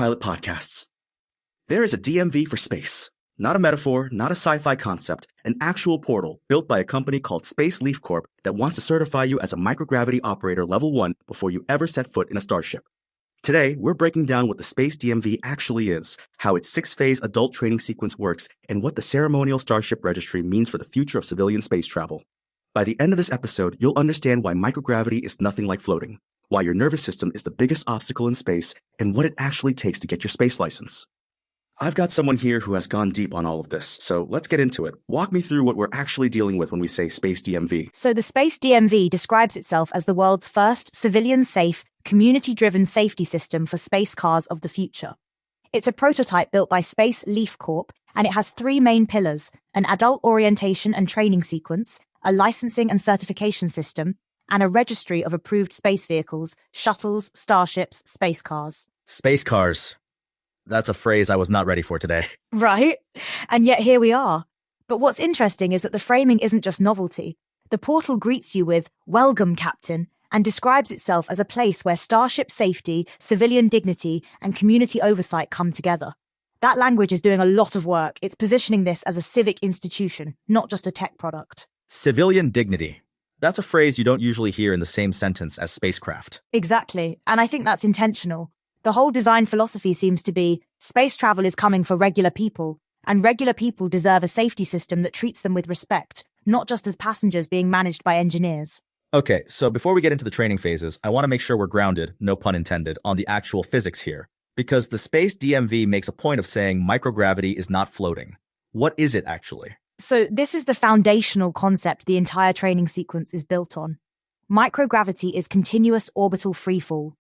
Pilot podcasts. There is a DMV for space. Not a metaphor, not a sci-fi concept, an actual portal built by a company called Space LEAF Corp that wants to certify you as a microgravity operator level 1 before you ever set foot in a starship. Today, we're breaking down what the Space DMV actually is, how its 6-phase adult training sequence works, and what the ceremonial Starship Registry means for the future of civilian space travel. By the end of this episode, you'll understand why microgravity is nothing like floating, why your nervous system is the biggest obstacle in space, and what it actually takes to get your space license. I've got someone here who has gone deep on all of this, so let's get into it. Walk me through what we're actually dealing with when we say Space DMV. So the Space DMV describes itself as the world's first civilian-safe, community-driven safety system for space cars of the future. It's a prototype built by Space LEAF Corp, and it has 3 main pillars: an adult orientation and training sequence, a licensing and certification system, and a registry of approved space vehicles, shuttles, starships, space cars. Space cars. That's a phrase I was not ready for today. Right? And yet here we are. But what's interesting is that the framing isn't just novelty. The portal greets you with, "Welcome, Captain," and describes itself as a place where starship safety, civilian dignity, and community oversight come together. That language is doing a lot of work. It's positioning this as a civic institution, not just a tech product. Civilian dignity. That's a phrase you don't usually hear in the same sentence as spacecraft. Exactly, and I think that's intentional. The whole design philosophy seems to be, space travel is coming for regular people, and regular people deserve a safety system that treats them with respect, not just as passengers being managed by engineers. Okay, so before we get into the training phases, I want to make sure we're grounded, no pun intended, on the actual physics here. Because the Space DMV makes a point of saying microgravity is not floating. What is it actually? So this is the foundational concept the entire training sequence is built on. Microgravity is continuous orbital freefall.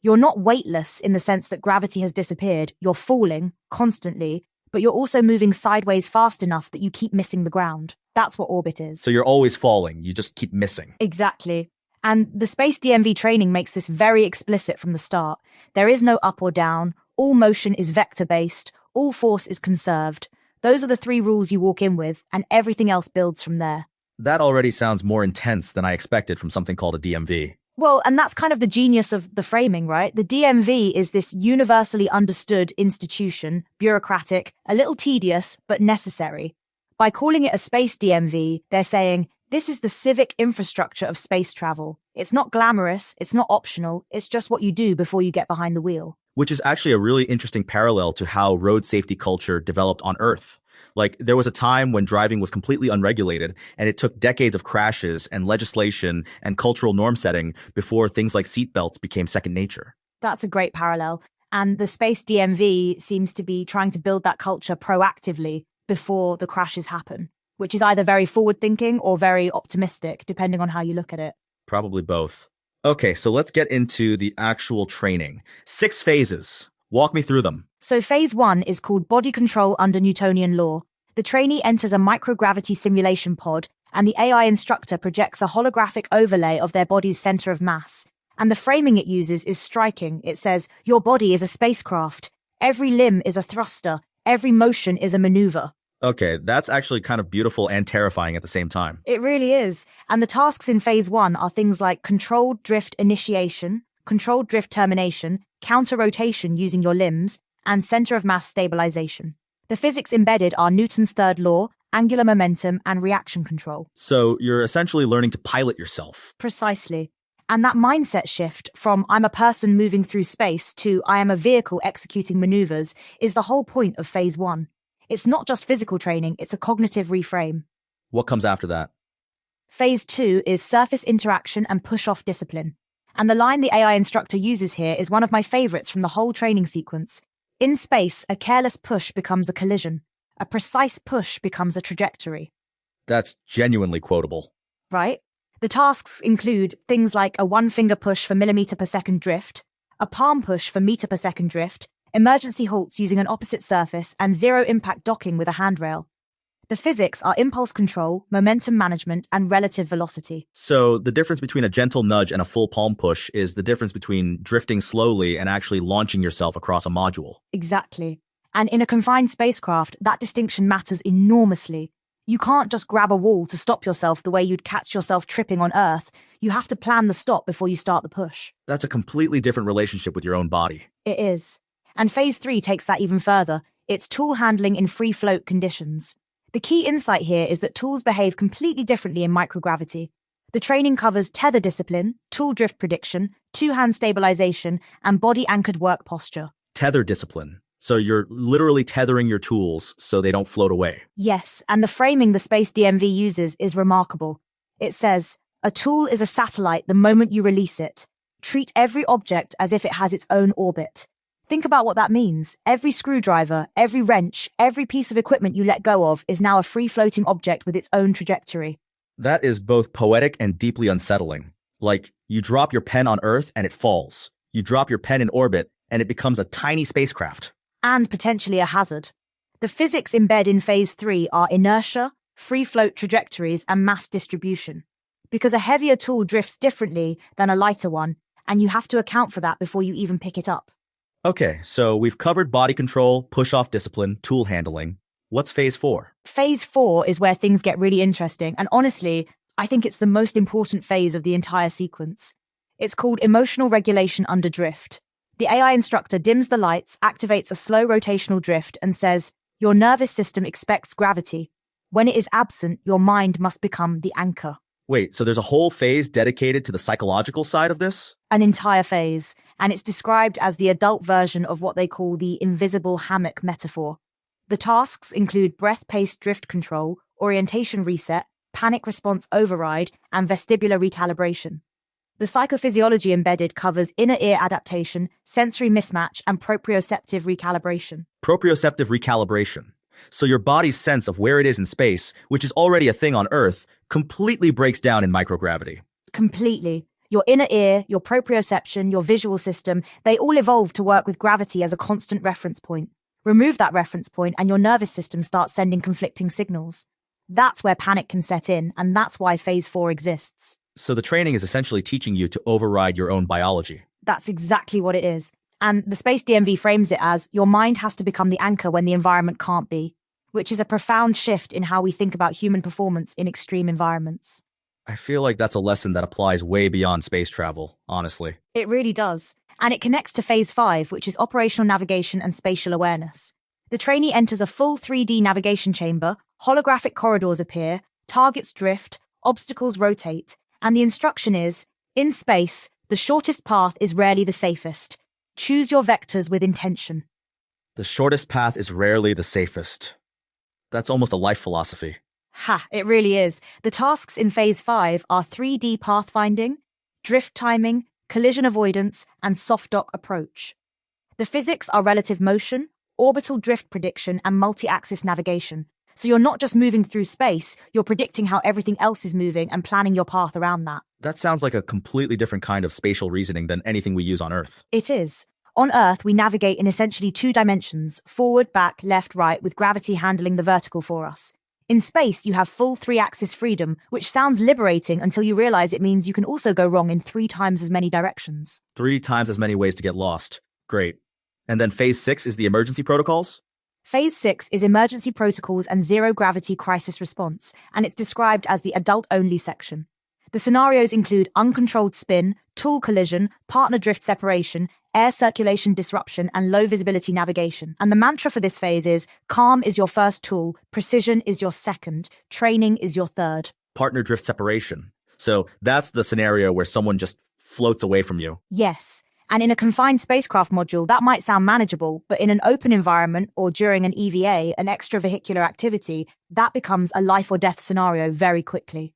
You're not weightless in the sense that gravity has disappeared. You're falling constantly, but you're also moving sideways fast enough that you keep missing the ground. That's what orbit is. So you're always falling, you just keep missing. Exactly. And the Space DMV training makes this very explicit from the start. There is no up or down. All motion is vector-based. All force is conserved. Those are the 3 rules you walk in with, and everything else builds from there. That already sounds more intense than I expected from something called a DMV. Well, and that's kind of the genius of the framing, right? The DMV is this universally understood institution, bureaucratic, a little tedious, but necessary. By calling it a Space DMV, they're saying, this is the civic infrastructure of space travel. It's not glamorous, it's not optional, it's just what you do before you get behind the wheel. Which is actually a really interesting parallel to how road safety culture developed on Earth. Like, there was a time when driving was completely unregulated, and it took decades of crashes and legislation and cultural norm setting before things like seatbelts became second nature. That's a great parallel. And the Space DMV seems to be trying to build that culture proactively before the crashes happen, which is either very forward-thinking or very optimistic, depending on how you look at it. Probably both. Okay, so let's get into the actual training. 6 phases. Walk me through them. So phase 1 is called body control under Newtonian law. The trainee enters a microgravity simulation pod, and the AI instructor projects a holographic overlay of their body's center of mass. And the framing it uses is striking. It says, your body is a spacecraft. Every limb is a thruster. Every motion is a maneuver. Okay, that's actually kind of beautiful and terrifying at the same time. It really is. And the tasks in phase 1 are things like controlled drift initiation, controlled drift termination, counter-rotation using your limbs, and center of mass stabilization. The physics embedded are Newton's third law, angular momentum, and reaction control. So you're essentially learning to pilot yourself. Precisely. And that mindset shift from I'm a person moving through space to I am a vehicle executing maneuvers is the whole point of phase 1. It's not just physical training, it's a cognitive reframe. What comes after that? Phase 2 is surface interaction and push-off discipline. And the line the AI instructor uses here is one of my favorites from the whole training sequence. In space, a careless push becomes a collision. A precise push becomes a trajectory. That's genuinely quotable. Right? The tasks include things like a 1-finger push for millimeter per second drift, a palm push for meter per second drift, emergency halts using an opposite surface, and zero-impact docking with a handrail. The physics are impulse control, momentum management, and relative velocity. So the difference between a gentle nudge and a full palm push is the difference between drifting slowly and actually launching yourself across a module. Exactly. And in a confined spacecraft, that distinction matters enormously. You can't just grab a wall to stop yourself the way you'd catch yourself tripping on Earth. You have to plan the stop before you start the push. That's a completely different relationship with your own body. It is. And phase 3 takes that even further. It's tool handling in free float conditions. The key insight here is that tools behave completely differently in microgravity. The training covers tether discipline, tool drift prediction, two-hand stabilization, and body-anchored work posture. Tether discipline. So you're literally tethering your tools so they don't float away. Yes, and the framing the Space DMV uses is remarkable. It says, "A tool is a satellite the moment you release it. Treat every object as if it has its own orbit." Think about what that means. Every screwdriver, every wrench, every piece of equipment you let go of is now a free-floating object with its own trajectory. That is both poetic and deeply unsettling. Like, you drop your pen on Earth and it falls. You drop your pen in orbit and it becomes a tiny spacecraft. And potentially a hazard. The physics embedded in phase 3 are inertia, free-float trajectories, and mass distribution. Because a heavier tool drifts differently than a lighter one, and you have to account for that before you even pick it up. Okay, so we've covered body control, push-off discipline, tool handling. What's phase 4? Phase 4 is where things get really interesting, and honestly, I think it's the most important phase of the entire sequence. It's called emotional regulation under drift. The AI instructor dims the lights, activates a slow rotational drift, and says, "Your nervous system expects gravity. When it is absent, your mind must become the anchor." Wait, so there's a whole phase dedicated to the psychological side of this? An entire phase, and it's described as the adult version of what they call the invisible hammock metaphor. The tasks include breath-paced drift control, orientation reset, panic response override, and vestibular recalibration. The psychophysiology embedded covers inner ear adaptation, sensory mismatch, and proprioceptive recalibration. Proprioceptive recalibration. So your body's sense of where it is in space, which is already a thing on Earth, completely breaks down in microgravity. Completely. Your inner ear, your proprioception, your visual system, they all evolve to work with gravity as a constant reference point. Remove that reference point and your nervous system starts sending conflicting signals. That's where panic can set in, and that's why phase 4 exists. So the training is essentially teaching you to override your own biology. That's exactly what it is. And the Space DMV frames it as your mind has to become the anchor when the environment can't be, which is a profound shift in how we think about human performance in extreme environments. I feel like that's a lesson that applies way beyond space travel, honestly. It really does. And it connects to phase 5, which is operational navigation and spatial awareness. The trainee enters a full 3D navigation chamber, holographic corridors appear, targets drift, obstacles rotate, and the instruction is, in space, the shortest path is rarely the safest. Choose your vectors with intention. The shortest path is rarely the safest. That's almost a life philosophy. Ha, it really is. The tasks in phase 5 are 3D pathfinding, drift timing, collision avoidance, and soft dock approach. The physics are relative motion, orbital drift prediction, and multi-axis navigation. So you're not just moving through space, you're predicting how everything else is moving and planning your path around that. That sounds like a completely different kind of spatial reasoning than anything we use on Earth. It is. On Earth, we navigate in essentially 2 dimensions, forward, back, left, right, with gravity handling the vertical for us. In space, you have full 3-axis freedom, which sounds liberating until you realize it means you can also go wrong in 3 times as many directions. 3 times as many ways to get lost. Great. And then phase 6 is the emergency protocols? Phase 6 is emergency protocols and zero-gravity crisis response, and it's described as the adult-only section. The scenarios include uncontrolled spin, tool collision, partner drift separation, air circulation disruption, and low-visibility navigation. And the mantra for this phase is, calm is your first tool, precision is your second, training is your third. Partner drift separation. So that's the scenario where someone just floats away from you. Yes. And in a confined spacecraft module, that might sound manageable, but in an open environment or during an EVA, an extravehicular activity, that becomes a life or death scenario very quickly.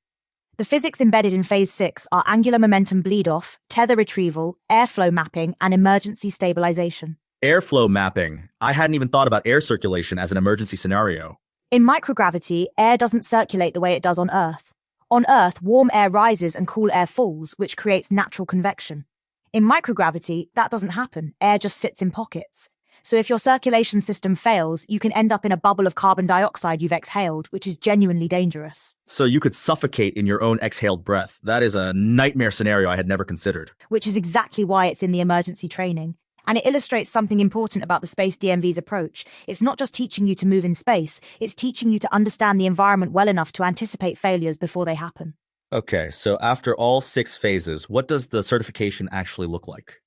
The physics embedded in phase 6 are angular momentum bleed-off, tether retrieval, airflow mapping, and emergency stabilization. Airflow mapping. I hadn't even thought about air circulation as an emergency scenario. In microgravity, air doesn't circulate the way it does on Earth. On Earth, warm air rises and cool air falls, which creates natural convection. In microgravity, that doesn't happen. Air just sits in pockets. So if your circulation system fails, you can end up in a bubble of carbon dioxide you've exhaled, which is genuinely dangerous. So you could suffocate in your own exhaled breath. That is a nightmare scenario I had never considered. Which is exactly why it's in the emergency training. And it illustrates something important about the Space DMV's approach. It's not just teaching you to move in space, it's teaching you to understand the environment well enough to anticipate failures before they happen. Okay, so after all 6 phases, what does the certification actually look like?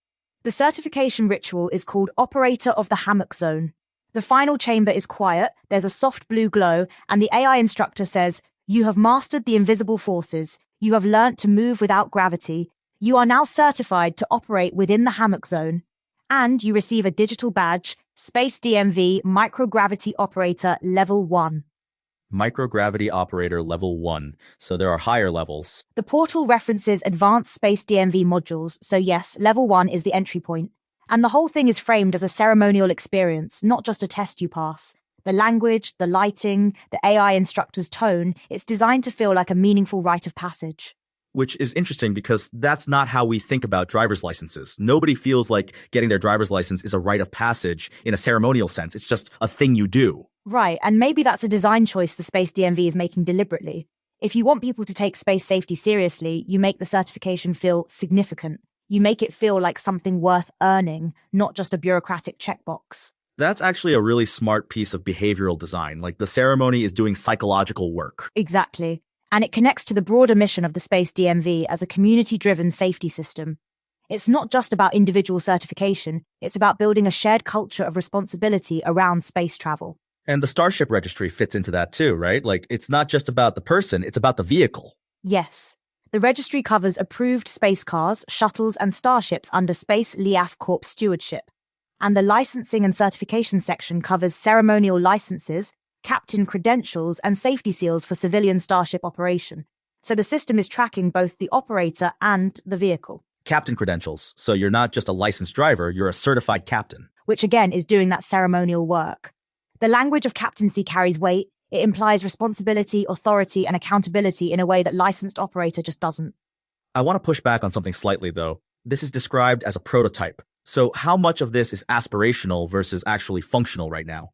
The certification ritual is called Operator of the Hammock Zone. The final chamber is quiet, there's a soft blue glow, and the AI instructor says, "You have mastered the invisible forces. You have learnt to move without gravity. You are now certified to operate within the hammock zone." And you receive a digital badge, Space DMV Microgravity Operator Level 1. Microgravity operator level 1. So there are higher levels. The portal references advanced Space DMV modules, so yes, Level 1 is the entry point. And the whole thing is framed as a ceremonial experience, not just a test you pass. The language, the lighting, the AI instructor's tone, it's designed to feel like a meaningful rite of passage. Which is interesting because that's not how we think about driver's licenses. Nobody feels like getting their driver's license is a rite of passage in a ceremonial sense. It's just a thing you do. Right, and maybe that's a design choice the Space DMV is making deliberately. If you want people to take space safety seriously, you make the certification feel significant. You make it feel like something worth earning, not just a bureaucratic checkbox. That's actually a really smart piece of behavioral design. Like the ceremony is doing psychological work. Exactly. And it connects to the broader mission of the Space DMV as a community-driven safety system. It's not just about individual certification, it's about building a shared culture of responsibility around space travel. And the Starship Registry fits into that too, right? Like it's not just about the person, it's about the vehicle. Yes. The registry covers approved space cars, shuttles, and starships under Space LEAF Corp stewardship. And the licensing and certification section covers ceremonial licenses, captain credentials, and safety seals for civilian starship operation. So the system is tracking both the operator and the vehicle. Captain credentials. So you're not just a licensed driver, you're a certified captain. Which again is doing that ceremonial work. The language of captaincy carries weight. It implies responsibility, authority, and accountability in a way that licensed operator just doesn't. I want to push back on something slightly, though. This is described as a prototype. So how much of this is aspirational versus actually functional right now?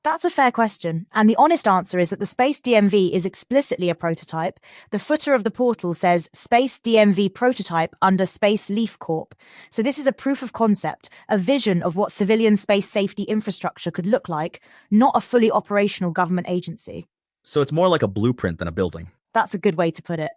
That's a fair question, and the honest answer is that the Space DMV is explicitly a prototype. The footer of the portal says Space DMV Prototype under Space LEAF Corp. So this is a proof of concept, a vision of what civilian space safety infrastructure could look like, not a fully operational government agency. So it's more like a blueprint than a building. That's a good way to put it.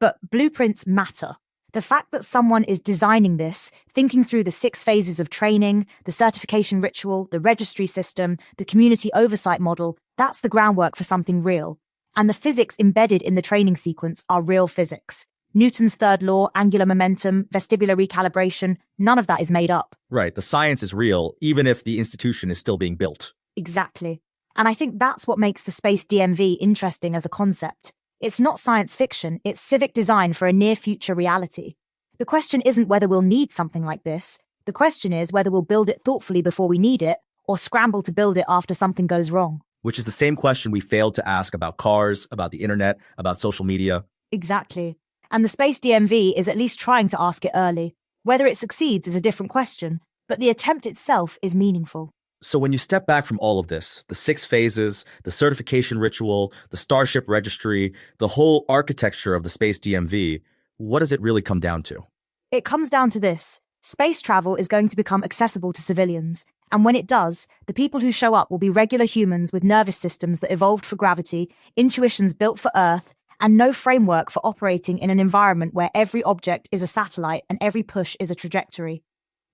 But blueprints matter. The fact that someone is designing this, thinking through the 6 phases of training, the certification ritual, the registry system, the community oversight model, that's the groundwork for something real. And the physics embedded in the training sequence are real physics. Newton's third law, angular momentum, vestibular recalibration, none of that is made up. Right, the science is real, even if the institution is still being built. Exactly. And I think that's what makes the Space DMV interesting as a concept. It's not science fiction, it's civic design for a near-future reality. The question isn't whether we'll need something like this. The question is whether we'll build it thoughtfully before we need it, or scramble to build it after something goes wrong. Which is the same question we failed to ask about cars, about the internet, about social media. Exactly. And the Space DMV is at least trying to ask it early. Whether it succeeds is a different question, but the attempt itself is meaningful. So when you step back from all of this, the 6 phases, the certification ritual, the Starship Registry, the whole architecture of the Space DMV, what does it really come down to? It comes down to this. Space travel is going to become accessible to civilians. And when it does, the people who show up will be regular humans with nervous systems that evolved for gravity, intuitions built for Earth, and no framework for operating in an environment where every object is a satellite and every push is a trajectory.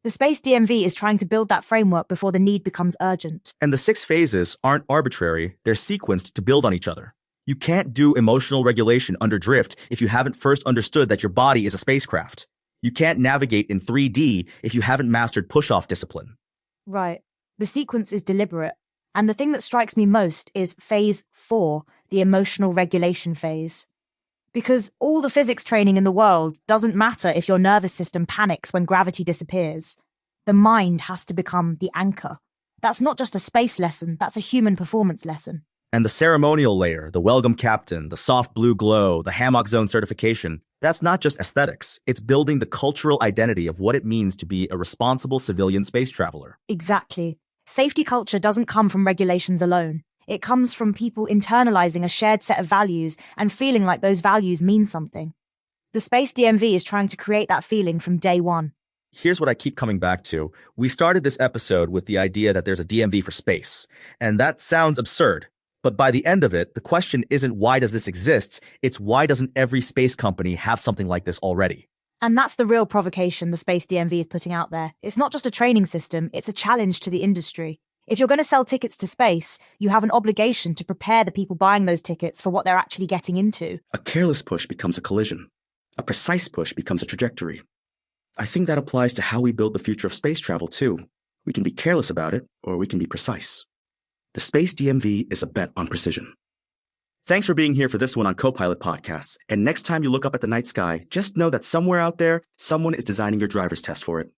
The Space DMV is trying to build that framework before the need becomes urgent. And the 6 phases aren't arbitrary, they're sequenced to build on each other. You can't do emotional regulation under drift if you haven't first understood that your body is a spacecraft. You can't navigate in 3D if you haven't mastered push-off discipline. Right. The sequence is deliberate. And the thing that strikes me most is phase 4, the emotional regulation phase. Because all the physics training in the world doesn't matter if your nervous system panics when gravity disappears. The mind has to become the anchor. That's not just a space lesson, that's a human performance lesson. And the ceremonial layer, the welcome captain, the soft blue glow, the hammock zone certification, that's not just aesthetics. It's building the cultural identity of what it means to be a responsible civilian space traveler. Exactly. Safety culture doesn't come from regulations alone. It comes from people internalizing a shared set of values and feeling like those values mean something. The Space DMV is trying to create that feeling from day one. Here's what I keep coming back to. We started this episode with the idea that there's a DMV for space, and that sounds absurd. But by the end of it, the question isn't why does this exist, it's why doesn't every space company have something like this already? And that's the real provocation the Space DMV is putting out there. It's not just a training system, it's a challenge to the industry. If you're going to sell tickets to space, you have an obligation to prepare the people buying those tickets for what they're actually getting into. A careless push becomes a collision. A precise push becomes a trajectory. I think that applies to how we build the future of space travel, too. We can be careless about it, or we can be precise. The Space DMV is a bet on precision. Thanks for being here for this one on Copilot Podcasts. And next time you look up at the night sky, just know that somewhere out there, someone is designing your driver's test for it.